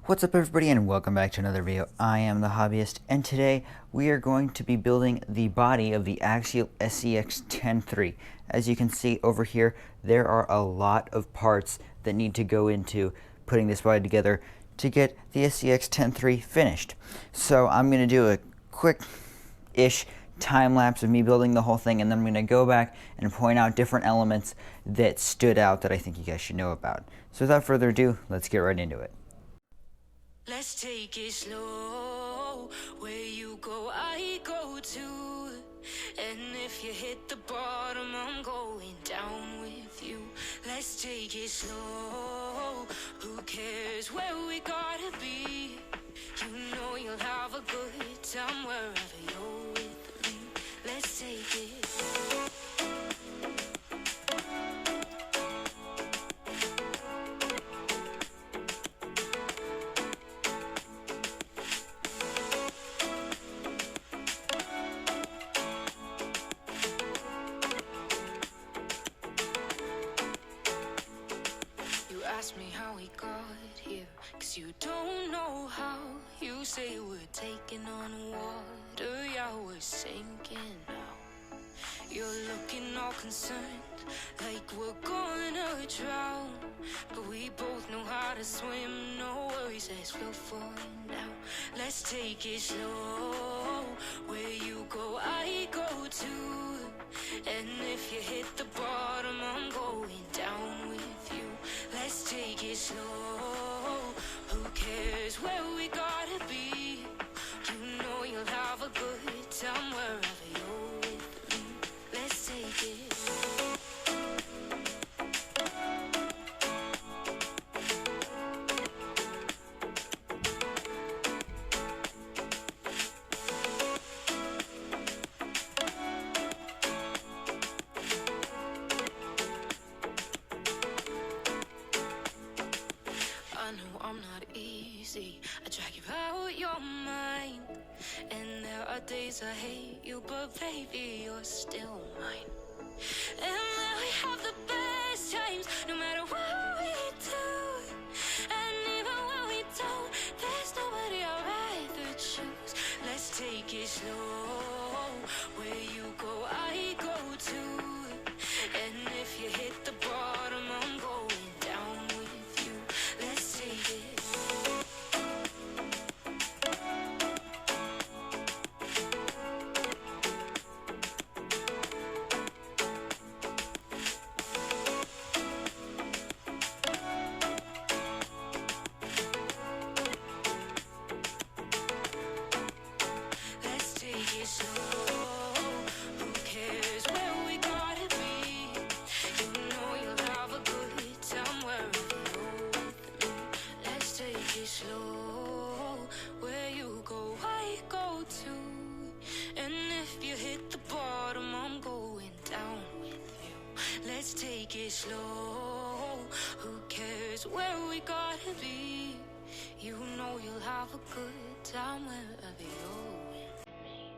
What's up everybody and welcome back to another video. I am the Hobbyist and today we are going to be building the body of the Axial Scx10 As you can see over here, there are a lot of parts that need to go into putting this body together to get the Scx10 finished. So I'm going to do a quick-ish time lapse of me building the whole thing, and then I'm going to go back and point out different elements that stood out that I think you guys should know about. So without further ado, let's get right into it. Let's take it slow. Where you go, I go too. And if you hit the bottom, I'm going down with you. Let's take it slow. Who cares where we gotta be? You know you'll have a good time wherever you're with me. Let's take it. Ask me how we got here, 'cause you don't know how. You say we're taking on water, yeah, we're sinking now. You're looking all concerned, like we're gonna drown. But we both know how to swim, no worries, let's flow for now. Let's take it slow. Where you go, I go too. And if you hit the bottom, I'm going down with you. Let's take it slow. Who cares where we gotta be? You know you'll have a good time wherever you're with me. Let's take it. I know I'm not easy, I drag you out your mind. And there are days I hate you, but baby, you're still mine. And then we have the best times, no matter what we do. And even when we don't, there's nobody I'd rather choose. Let's take it slow. Where you go, I go too. And if you hit the bottom, I'm going down with you. Let's take it. Let's take it slow. Who cares where we gotta be? You know you'll have a good time wherever you're with me. Let's take it slow. Where you go, I go too. And if you hit the bottom, I'm going down with you. Let's take it slow. Who cares where we gotta be? You know you'll have a good time wherever you're with me.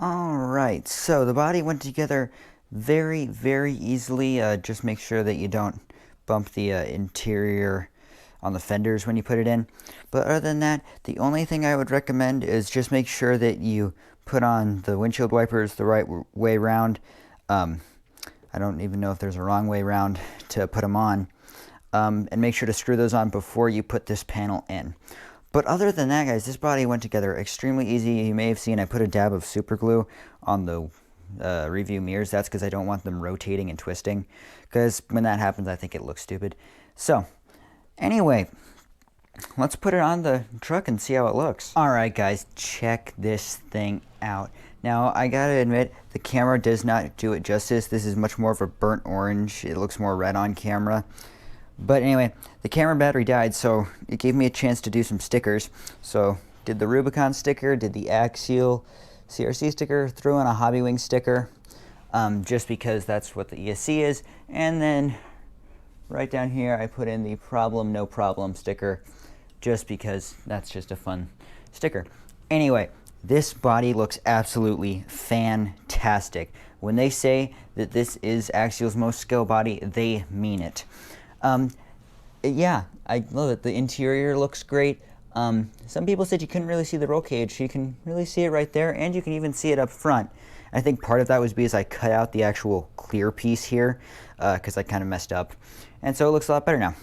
Alright, so the body went together very easily. Just make sure that you don't bump the interior on the fenders when you put it in. But other than that, the only thing I would recommend is just make sure that you put on the windshield wipers the right way around. I don't even know if there's a wrong way around to put them on. And make sure to screw those on before you put this panel in. But other than that, guys, this body went together extremely easy. You may have seen I put a dab of super glue on the review mirrors. That's because I don't want them rotating and twisting, because when that happens, I think it looks stupid. So, anyway, let's put it on the truck and see how it looks. Alright, guys, check this thing out. Now, I gotta admit, the camera does not do it justice. This is much more of a burnt orange. It looks more red on camera. But anyway, the camera battery died, so it gave me a chance to do some stickers. So did the Rubicon sticker, did the Axial CRC sticker, threw in a Hobby Wing sticker, just because that's what the ESC is. And then right down here, I put in the Problem No Problem sticker, just because that's just a fun sticker. Anyway, this body looks absolutely fantastic. When they say that this is Axial's most scale body, they mean it. Yeah, I love it. The interior looks great. Some people said you couldn't really see the roll cage. You can really see it right there, and you can even see it up front. I think part of that was because I cut out the actual clear piece here, because I kind of messed up. And so it looks a lot better now.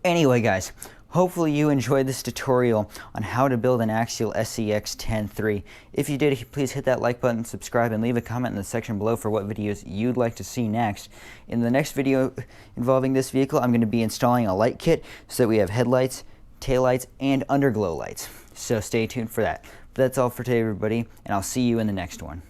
Anyway, guys, hopefully you enjoyed this tutorial on how to build an Axial Scx10 III. If you did, please hit that like button, subscribe, and leave a comment in the section below for what videos you'd like to see next. In the next video involving this vehicle, I'm going to be installing a light kit so that we have headlights, taillights, and underglow lights. So stay tuned for that. But that's all for today, everybody, and I'll see you in the next one.